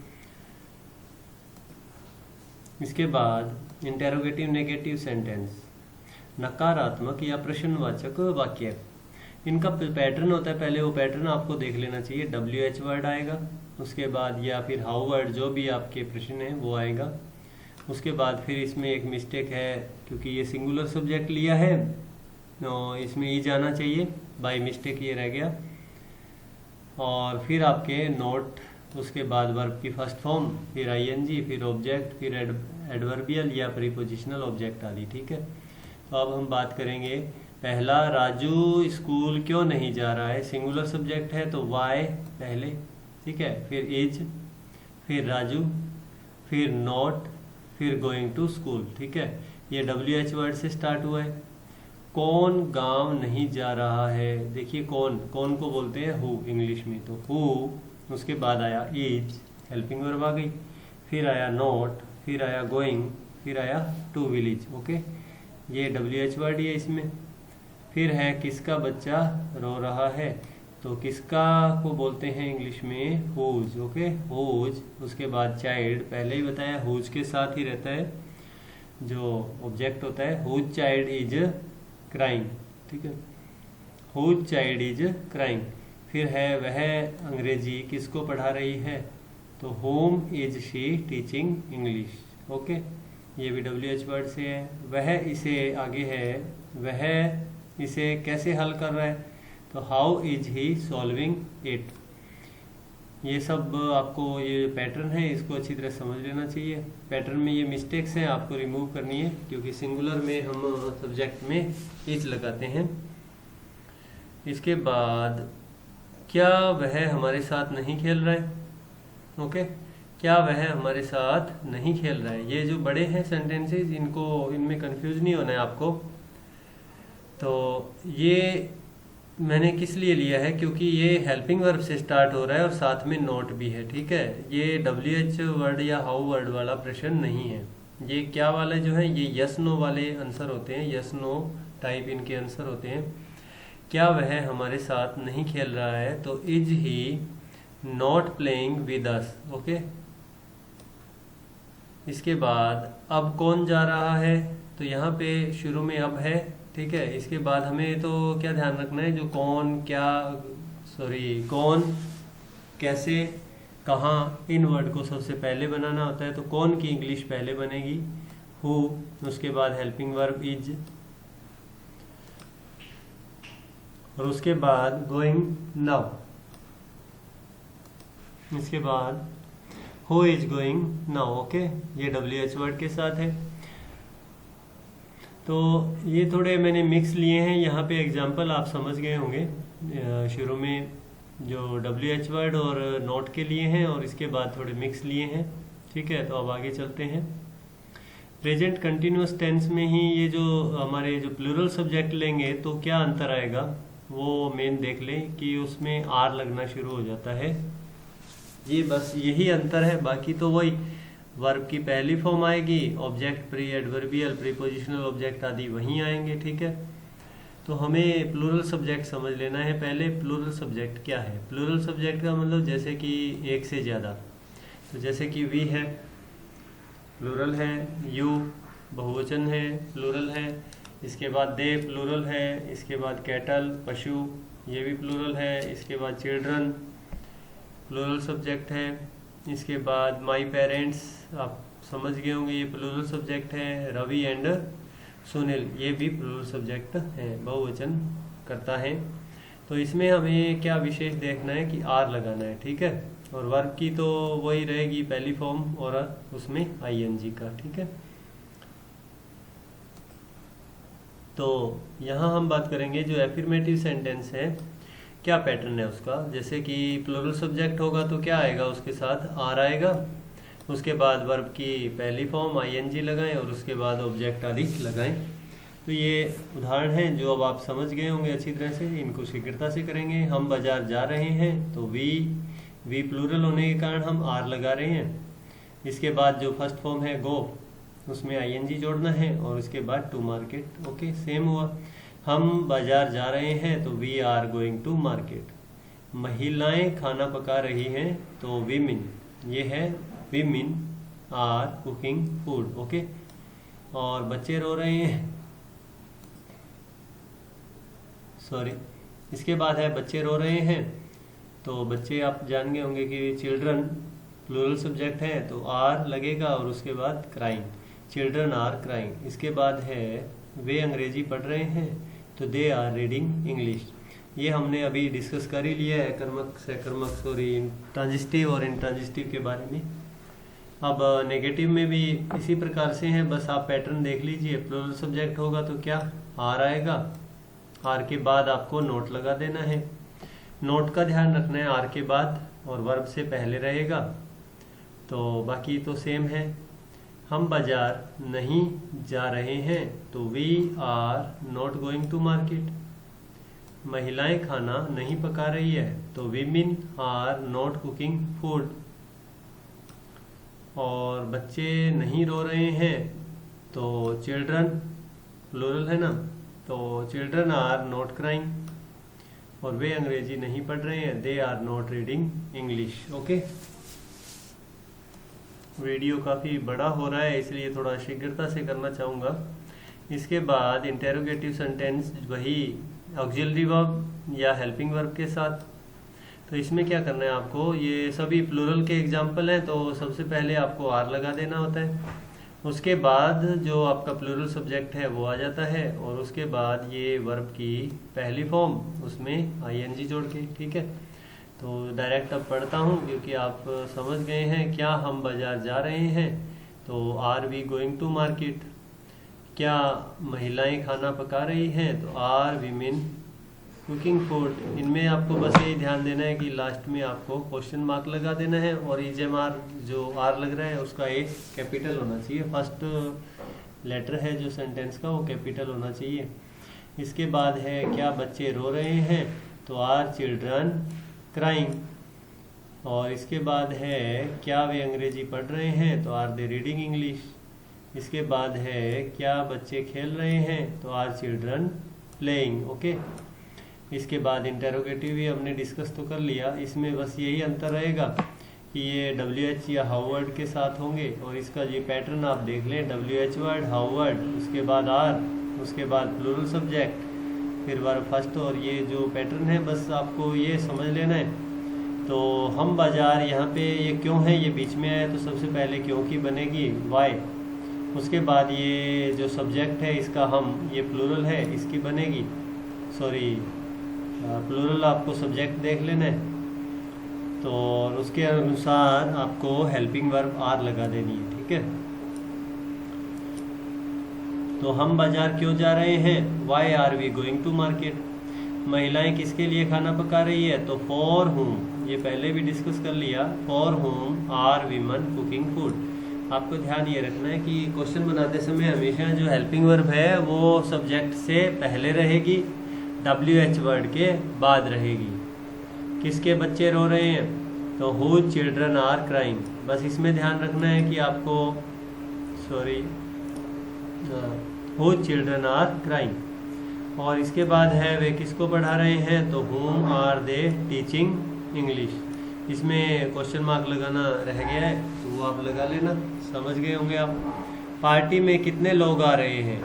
इसके बाद इंटेरोगेटिव नेगेटिव सेंटेंस, नकारात्मक या प्रश्नवाचक वाक्य। इनका पैटर्न होता है, पहले वो पैटर्न आपको देख लेना चाहिए। WH वर्ड आएगा, उसके बाद या फिर हाउ वर्ड जो भी आपके प्रश्न है वो आएगा। उसके बाद फिर इसमें एक मिस्टेक है, क्योंकि ये सिंगुलर सब्जेक्ट लिया है तो इसमें ई जाना चाहिए, बाय मिस्टेक ये रह गया। और फिर आपके नोट, उसके बाद वर्ब की फर्स्ट फॉर्म, फिर ING, फिर ऑब्जेक्ट, फिर एडवर्बियल या प्रीपोजिशनल ऑब्जेक्ट आदि, ठीक है। तो अब हम बात करेंगे पहला, राजू स्कूल क्यों नहीं जा रहा है। सिंगुलर सब्जेक्ट है तो वाई पहले, ठीक है, फिर इज, फिर राजू, फिर नॉट, फिर गोइंग टू स्कूल, ठीक है। ये WH वर्ड से स्टार्ट हुआ है। कौन गांव नहीं जा रहा है, देखिए कौन, कौन को बोलते हैं हु इंग्लिश में, तो हु। उसके बाद आया इज, हेल्पिंग वर्ब आ गई, फिर आया नॉट, फिर आया गोइंग, फिर आया टू विलेज, ओके। ये WH वर्ड ही है इसमें। फिर है किसका बच्चा रो रहा है, तो किसका को बोलते हैं इंग्लिश में हुज, ओके, हुज। उसके बाद चाइल्ड, पहले ही बताया हुज के साथ ही रहता है जो ऑब्जेक्ट होता है। हुज चाइल्ड इज क्राइंग, ठीक है, हुज चाइल्ड इज क्राइंग। फिर है वह अंग्रेजी किसको पढ़ा रही है, तो home is she teaching English, okay. ये भी WH वर्ड से है। वह इसे, आगे है वह इसे कैसे हल कर रहा है, तो how is he solving it. ये सब आपको, ये पैटर्न है, इसको अच्छी तरह समझ लेना चाहिए। पैटर्न में ये मिस्टेक्स हैं, आपको रिमूव करनी है, क्योंकि सिंगुलर में हम सब्जेक्ट में इज लगाते हैं। इसके बाद क्या वह हमारे साथ नहीं खेल रहा है, ओके, क्या वह हमारे साथ नहीं खेल रहा है। ये जो बड़े हैं सेंटेंसेस, इनको, इनमें कंफ्यूज नहीं होना है आपको। तो ये मैंने किस लिए लिया है, क्योंकि ये हेल्पिंग वर्ब से स्टार्ट हो रहा है और साथ में नोट भी है, ठीक है। ये WH वर्ड या हाउ वर्ड वाला प्रश्न नहीं है। ये क्या वाले जो है, ये यस नो वाले आंसर होते हैं, यस नो टाइप इनके आंसर होते हैं। क्या वह हमारे साथ नहीं खेल रहा है, तो is he not playing with us, okay. इसके बाद अब कौन जा रहा है, तो यहाँ पे शुरू में अब है, ठीक है। इसके बाद हमें तो क्या ध्यान रखना है, जो कौन, क्या, सॉरी कौन, कैसे, कहाँ, इन वर्ड को सबसे पहले बनाना होता है। तो कौन की इंग्लिश पहले बनेगी हु, उसके बाद हेल्पिंग वर्ब इज, और उसके बाद गोइंग नाउ, इसके बाद who is going now, okay. ये WH वर्ड के साथ है। तो ये थोड़े मैंने मिक्स लिए हैं, यहाँ पे एग्जांपल आप समझ गए होंगे। शुरू में जो WH वर्ड और नोट के लिए हैं और इसके बाद थोड़े मिक्स लिए हैं, ठीक है। तो अब आगे चलते हैं। प्रेजेंट कंटिन्यूअस टेंस में ही ये जो हमारे जो प्लूरल सब्जेक्ट लेंगे तो क्या अंतर आएगा, वो मेन देख लें कि उसमें R लगना शुरू हो जाता है। ये बस यही अंतर है, बाकी तो वही वर्ब की पहली फॉर्म आएगी, object, pre adverbial, prepositional object आदि वहीं आएंगे, ठीक है। तो हमें प्लूरल सब्जेक्ट समझ लेना है पहले। प्लूरल सब्जेक्ट क्या है, प्लूरल सब्जेक्ट का मतलब जैसे कि एक से ज़्यादा, तो जैसे कि वी है प्लूरल है, यू बहुवचन है प्लूरल है, इसके बाद दे प्लूरल है, इसके बाद कैटल पशु ये भी प्लूरल है, इसके बाद चिल्ड्रन प्लूरल सब्जेक्ट है, इसके बाद माई पेरेंट्स आप समझ गए होंगे ये प्लूरल सब्जेक्ट है, रवि एंड सुनील ये भी प्लूरल सब्जेक्ट है, बहुवचन करता है। तो इसमें हमें क्या विशेष देखना है कि आर लगाना है, ठीक है। और वर्ब की तो वही रहेगी पहली फॉर्म और उसमें आईएनजी का, ठीक है। तो यहाँ हम बात करेंगे जो एफर्मेटिव सेंटेंस है क्या पैटर्न है उसका। जैसे कि प्लूरल सब्जेक्ट होगा तो क्या आएगा, उसके साथ आर आएगा, उसके बाद वर्ब की पहली फॉर्म आईएनजी लगाएं और उसके बाद ऑब्जेक्ट आदि लगाएं। तो ये उदाहरण हैं जो अब आप समझ गए होंगे अच्छी तरह से, इनको शीघ्रता से करेंगे। हम बाजार जा रहे हैं तो वी प्लूरल होने के कारण हम आर लगा रहे हैं। इसके बाद जो फर्स्ट फॉर्म है गो, उसमें आईएनजी जोड़ना है और उसके बाद टू मार्केट। ओके, सेम हुआ। हम बाजार जा रहे हैं तो we are going to market. महिलाएं खाना पका रही हैं तो वीमेन, ये है women are cooking food. Okay, और बच्चे रो रहे हैं, सॉरी, इसके बाद है बच्चे रो रहे हैं तो बच्चे आप जान गए होंगे कि चिल्ड्रन प्लूरल सब्जेक्ट है तो आर लगेगा और उसके बाद क्राइंग, चिल्ड्रन आर क्राइंग। इसके बाद है वे अंग्रेजी पढ़ रहे हैं तो दे आर रीडिंग इंग्लिश। ये हमने अभी डिस्कस कर ही लिया है कर्मक सकर्मक सॉरी ट्रांजिटिव और इंट्रांजिटिव के बारे में। अब नेगेटिव में भी इसी प्रकार से है, बस आप पैटर्न देख लीजिए। प्लूरल सब्जेक्ट होगा तो क्या आर आएगा, आर के बाद आपको नोट लगा देना है। नोट का ध्यान रखना है आर के बाद और वर्ब से पहले रहेगा। तो बाकी तो सेम है। हम बाजार नहीं जा रहे हैं तो we are not going to market. महिलाएं खाना नहीं पका रही है तो women are not cooking food. और बच्चे नहीं रो रहे हैं तो चिल्ड्रन प्लूरल है ना, तो चिल्ड्रन आर नॉट क्राइंग। और वे अंग्रेजी नहीं पढ़ रहे हैं, they are not reading English. Okay, video काफ़ी बड़ा हो रहा है इसलिए थोड़ा शीघ्रता से करना चाहूँगा। इसके बाद इंटेरोगेटिव सेंटेंस वही ऑक्सिलरी वर्ब या हेल्पिंग वर्ब के साथ। तो इसमें क्या करना है आपको, ये सभी प्लूरल के एग्जाम्पल हैं तो सबसे पहले आपको आर लगा देना होता है। उसके बाद जो आपका प्लूरल सब्जेक्ट है वो आ जाता है और उसके बाद ये वर्ब की पहली फॉर्म, उसमें आईएनजी जोड़ के, ठीक है। तो डायरेक्ट अब पढ़ता हूँ क्योंकि आप समझ गए हैं। क्या हम बाजार जा रहे हैं तो are we going to market. क्या महिलाएं खाना पका रही हैं तो आर वीमेन कुकिंग फूड। इनमें आपको बस यही ध्यान देना है कि लास्ट में आपको क्वेश्चन मार्क लगा देना है और ईजेएमआर जो आर लग रहा है उसका एक कैपिटल होना चाहिए। फर्स्ट लेटर है जो सेंटेंस का वो कैपिटल होना चाहिए। इसके बाद है क्या बच्चे रो रहे हैं तो आर चिल्ड्रन क्राइंग। और इसके बाद है क्या वे अंग्रेजी पढ़ रहे हैं तो आर दे रीडिंग इंग्लिश। इसके बाद है क्या बच्चे खेल रहे हैं तो आर चिल्ड्रन प्लेइंग। ओके, इसके बाद इंटेरोगेटिव भी हमने डिस्कस तो कर लिया। इसमें बस यही अंतर रहेगा कि ये WH या हाउ वर्ड के साथ होंगे और इसका ये पैटर्न आप देख लें, WH वर्ड, हाउ वर्ड, उसके बाद आर, उसके बाद प्लूरल सब्जेक्ट, फिर वर्ब फर्स्ट। और ये जो पैटर्न है बस आपको ये समझ लेना है। तो हम बाजार, यहाँ पे ये क्यों है, ये बीच में आया तो सबसे पहले क्यों की बनेगी वाई। उसके बाद ये जो सब्जेक्ट है इसका हम, ये प्लूरल है, इसकी बनेगी, सॉरी प्लूरल आपको सब्जेक्ट देख लेना है। तो उसके अनुसार आपको हेल्पिंग वर्ब आर लगा देनी है, ठीक है। तो हम बाजार क्यों जा रहे हैं, why are we going to market. महिलाएं किसके लिए खाना पका रही है तो फॉर होम, ये पहले भी डिस्कस कर लिया, for whom are women cooking food. आपको ध्यान ये रखना है कि क्वेश्चन बनाते समय हमेशा जो हेल्पिंग वर्ब है वो सब्जेक्ट से पहले रहेगी, WH वर्ड के बाद रहेगी। किसके बच्चे रो रहे हैं तो हु चिल्ड्रन आर क्राइंग। बस इसमें ध्यान रखना है कि आपको, sorry, who children are crying. और इसके बाद है वे किसको पढ़ा रहे हैं तो whom are they teaching English. इसमें क्वेश्चन मार्क लगाना रह गया है तो वो आप लगा लेना, समझ गए होंगे आप। पार्टी में कितने लोग आ रहे हैं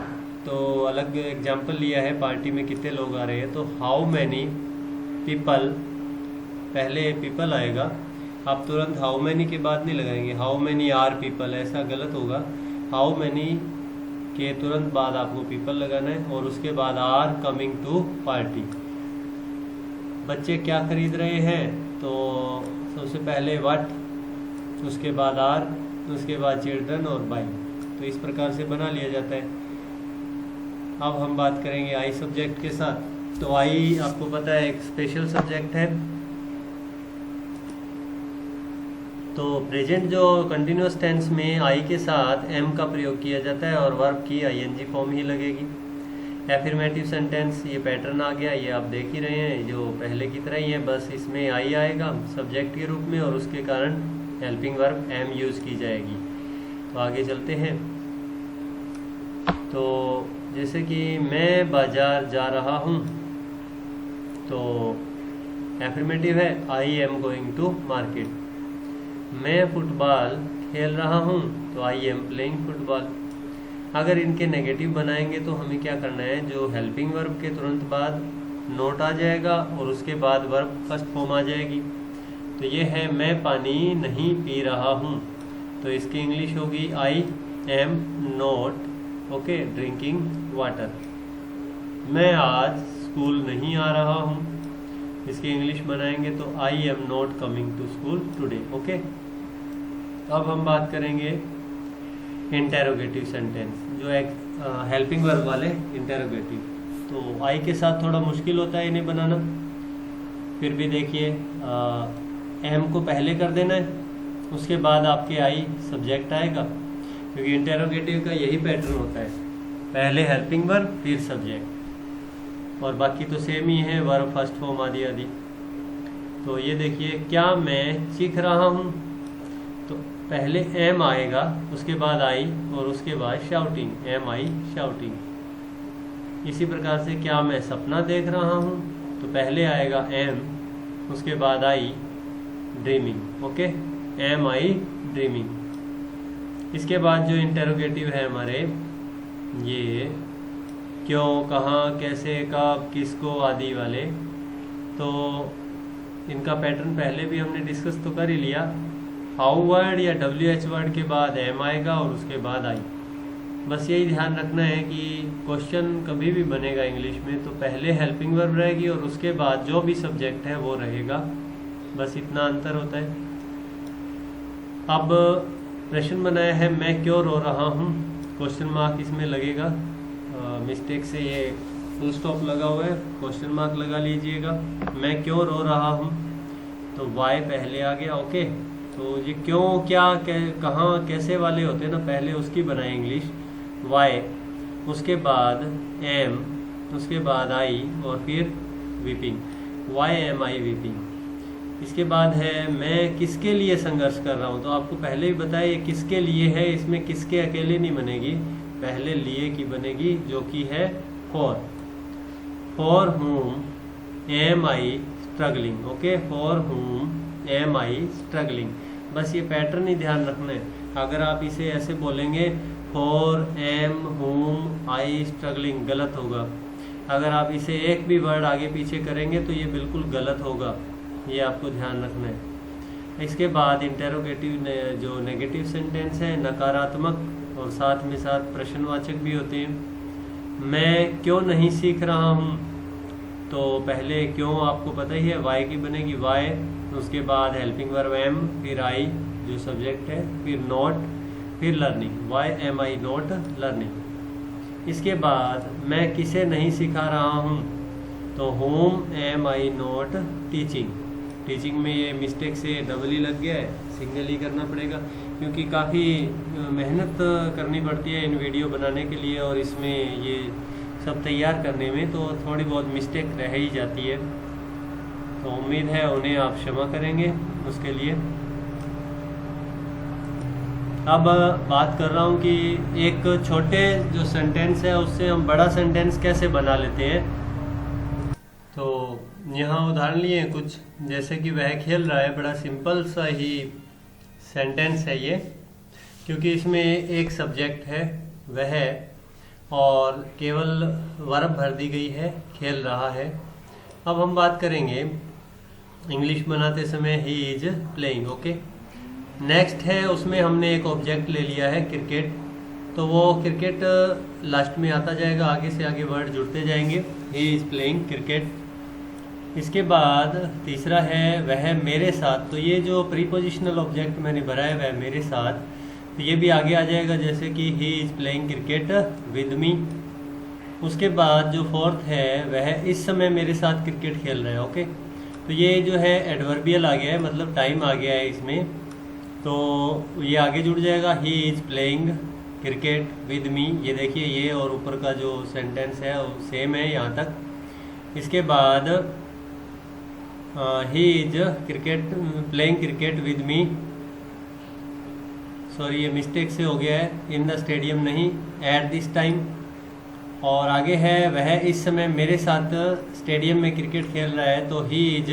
तो अलग एग्जाम्पल लिया है, पार्टी में कितने लोग आ रहे हैं तो हाउ मैनी पीपल, पहले पीपल आएगा, आप तुरंत हाउ मैनी के बाद नहीं लगाएंगे, हाउ मैनी आर पीपल, ऐसा गलत होगा। हाउ मैनी के तुरंत बाद आपको पीपल लगाना है और उसके बाद आर कमिंग टू पार्टी। बच्चे क्या खरीद रहे हैं, तो सबसे पहले व्हाट, उसके बाद आर, उसके बाद चिल्ड्रन और बाई। तो इस प्रकार से बना लिया जाता है। अब हम बात करेंगे आई सब्जेक्ट के साथ। तो आई आपको पता है एक स्पेशल सब्जेक्ट है। तो प्रेजेंट जो कंटिन्यूअस टेंस में आई के साथ एम का प्रयोग किया जाता है और वर्ब की आईएनजी फॉर्म ही लगेगी। एफर्मेटिव सेंटेंस, ये पैटर्न आ गया, ये आप देख ही रहे हैं, जो पहले की तरह ही है, बस इसमें आई आएगा सब्जेक्ट के रूप में और उसके कारण हेल्पिंग वर्ब एम यूज़ की जाएगी। तो आगे चलते हैं। तो जैसे कि मैं बाजार जा रहा हूँ, तो एफर्मेटिव है I am going to market. मैं फुटबॉल खेल रहा हूँ, तो आई एम प्लेइंग फुटबॉल। अगर इनके नेगेटिव बनाएंगे तो हमें क्या करना है, जो हेल्पिंग वर्ब के तुरंत बाद नोट आ जाएगा और उसके बाद वर्ब फर्स्ट फॉर्म आ जाएगी। तो ये है मैं पानी नहीं पी रहा हूँ, तो इसकी इंग्लिश होगी आई am not okay drinking water. मैं आज स्कूल नहीं आ रहा हूँ, इसकी इंग्लिश बनाएंगे तो I am not coming to school today. Okay, अब हम बात करेंगे इंटेरोगेटिव सेंटेंस, जो एक हेल्पिंग वर्ब वाले इंटेरोगेटिव। तो आई के साथ थोड़ा मुश्किल होता है इन्हें बनाना, फिर भी देखिए एम को पहले कर देना है, उसके बाद आपके आई सब्जेक्ट आएगा, क्योंकि इंटेरोगेटिव का यही पैटर्न होता है, पहले हेल्पिंग वर्ब फिर सब्जेक्ट, और बाकी तो सेम ही है, वर्ब फर्स्ट फॉर्म आदि आदि। तो ये देखिए, क्या मैं सीख रहा हूँ, तो पहले एम आएगा, उसके बाद आई और उसके बाद शाउटिंग, एम आई शाउटिंग। इसी प्रकार से क्या मैं सपना देख रहा हूँ, तो पहले आएगा एम, उसके बाद आई ड्रीमिंग। ओके, एम आई ड्रीमिंग। इसके बाद जो इंटेरोगेटिव है हमारे, ये क्यों, कहाँ, कैसे, कब, किसको आदि वाले, तो इनका पैटर्न पहले भी हमने डिस्कस तो कर ही लिया। हाउ वर्ड या WH वर्ड के बाद एम आएगा और उसके बाद आई। बस यही ध्यान रखना है कि क्वेश्चन कभी भी बनेगा इंग्लिश में तो पहले हेल्पिंग वर्ब रहेगी और उसके बाद जो भी सब्जेक्ट है वो रहेगा, बस इतना अंतर होता है। अब प्रश्न बनाया है मैं क्यों रो रहा हूँ, क्वेश्चन मार्क इसमें लगेगा, मिस्टेक से ये फुल स्टॉप लगा हुआ है, क्वेश्चन मार्क लगा लीजिएगा। मैं क्यों रो रहा हूँ, तो वाई पहले आ गया। ओके, तो ये क्यों, क्या, कहाँ, कैसे वाले होते हैं ना, पहले उसकी बनाए इंग्लिश, वाई, उसके बाद एम, उसके बाद आई और फिर weeping, Y am I weeping. इसके बाद है मैं किसके लिए संघर्ष कर रहा हूँ, तो आपको पहले ही बताया ये किसके लिए है, इसमें किसके अकेले नहीं बनेगी, पहले लिए की बनेगी, जो कि है for whom am I struggling. Okay, for whom am I struggling. बस ये पैटर्न ही ध्यान रखना है। अगर आप इसे ऐसे बोलेंगे for am whom I struggling, गलत होगा। अगर आप इसे एक भी वर्ड आगे पीछे करेंगे तो ये बिल्कुल गलत होगा, ये आपको ध्यान रखना है। इसके बाद इंटेरोगेटिव जो नेगेटिव सेंटेंस है, नकारात्मक और साथ में साथ प्रश्नवाचक भी होते हैं। मैं क्यों नहीं सीख रहा हूँ, तो पहले क्यों आपको पता ही है, वाई की बनेगी वाई, उसके बाद हेल्पिंग वर्ब एम, फिर आई जो सब्जेक्ट है, फिर नॉट, फिर learning, why am I not learning. इसके बाद मैं किसे नहीं सिखा रहा हूँ, तो whom am I not teaching. Teaching में ये मिस्टेक से डबल ही लग गया है, सिंगल ही करना पड़ेगा, क्योंकि काफ़ी मेहनत करनी पड़ती है इन वीडियो बनाने के लिए और इसमें ये सब तैयार करने में, तो थोड़ी बहुत मिस्टेक रह ही जाती है। तो उम्मीद है उन्हें आप क्षमा करेंगे उसके लिए। अब बात कर रहा हूँ कि एक छोटे जो सेंटेंस है उससे हम बड़ा सेंटेंस कैसे बना लेते हैं। तो यहाँ उदाहरण लिए हैं कुछ, जैसे कि वह खेल रहा है, बड़ा सिंपल सा ही सेंटेंस है ये, क्योंकि इसमें एक सब्जेक्ट है वह, और केवल वर्ब भर दी गई है, खेल रहा है। अब हम बात करेंगे इंग्लिश बनाते समय he is playing. Okay, next है, उसमें हमने एक ऑब्जेक्ट ले लिया है क्रिकेट, तो वो क्रिकेट लास्ट में आता जाएगा, आगे से आगे वर्ड जुड़ते जाएंगे, ही इज प्लेइंग क्रिकेट। इसके बाद तीसरा है वह मेरे साथ। तो ये जो प्रीपोजिशनल ऑब्जेक्ट मैंने भरा है वह मेरे साथ, तो ये भी आगे आ जाएगा, जैसे कि he is playing cricket with me. उसके बाद जो फोर्थ है वह इस समय मेरे साथ क्रिकेट खेल रहा है। ओके, तो ये जो है एडवर्बियल आ गया है, मतलब टाइम आ गया है इसमें, तो ये आगे जुड़ जाएगा, he is playing cricket with me. ये देखिए, ये और ऊपर का जो सेंटेंस है वो सेम है यहाँ तक। इसके बाद he is cricket playing cricket with me, sorry ये मिस्टेक से हो गया है, इन द स्टेडियम नहीं, एट दिस टाइम। और आगे है वह इस समय मेरे साथ स्टेडियम में क्रिकेट खेल रहा है, तो he is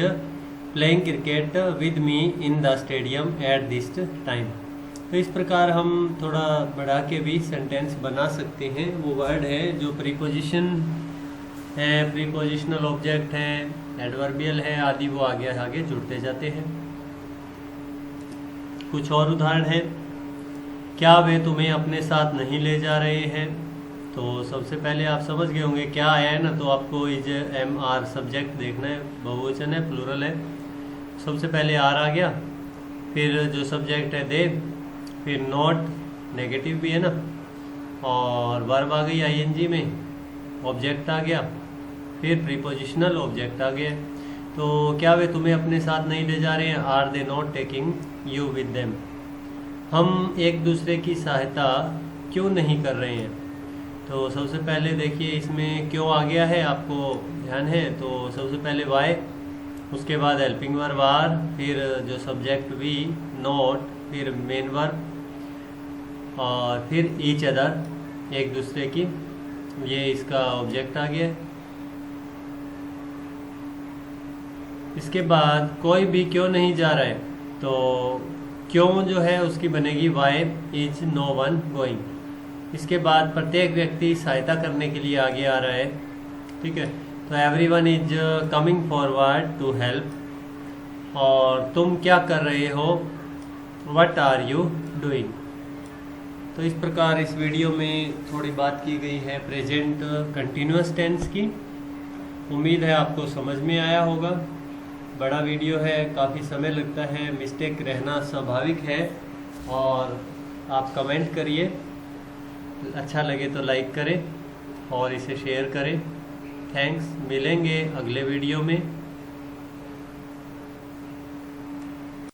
playing cricket with me in the stadium at this time. तो इस प्रकार हम थोड़ा बढ़ा के भी सेंटेंस बना सकते हैं। वो वर्ड है जो प्रीपोजिशन है, प्रीपोजिशनल ऑब्जेक्ट है, एडवर्बियल है आदि, वो आगे जुड़ते जाते हैं। कुछ और उदाहरण है, क्या वे तुम्हें अपने साथ नहीं ले जा रहे हैं। तो सबसे पहले आप समझ गए होंगे क्या आया है ना, तो आपको इज एम आर सब्जेक्ट देखना है, बहुवचन है प्लूरल है। सबसे पहले आर आ गया, फिर जो सब्जेक्ट है दे, फिर नॉट नेगेटिव भी है ना, और वर्ब आ गई आईएनजी में, ऑब्जेक्ट आ गया, फिर प्रीपोजिशनल ऑब्जेक्ट आ गया। तो क्या वे तुम्हें अपने साथ नहीं ले जा रहे हैं, are they not taking you with them. हम एक दूसरे की सहायता क्यों नहीं कर रहे हैं। तो सबसे पहले देखिए इसमें क्यों आ गया है, आपको ध्यान है, तो सबसे पहले वाई, उसके बाद हेल्पिंग वर्ब आर, फिर जो सब्जेक्ट वी नॉट, फिर मेन वर्ब, और फिर ईच अदर, एक दूसरे की, ये इसका ऑब्जेक्ट आ गया। इसके बाद कोई भी क्यों नहीं जा रहा है, तो क्यों जो है उसकी बनेगी why is no one going. इसके बाद प्रत्येक व्यक्ति सहायता करने के लिए आगे आ रहा है, ठीक है, तो everyone is coming forward to help. और तुम क्या कर रहे हो, व्हाट आर यू डूइंग। तो इस प्रकार इस वीडियो में थोड़ी बात की गई है प्रेजेंट कंटिन्यूअस टेंस की। उम्मीद है आपको समझ में आया होगा। बड़ा वीडियो है, काफ़ी समय लगता है, मिस्टेक रहना स्वाभाविक है। और आप कमेंट करिए, अच्छा लगे तो लाइक करें और इसे शेयर करें। थैंक्स, मिलेंगे अगले वीडियो में।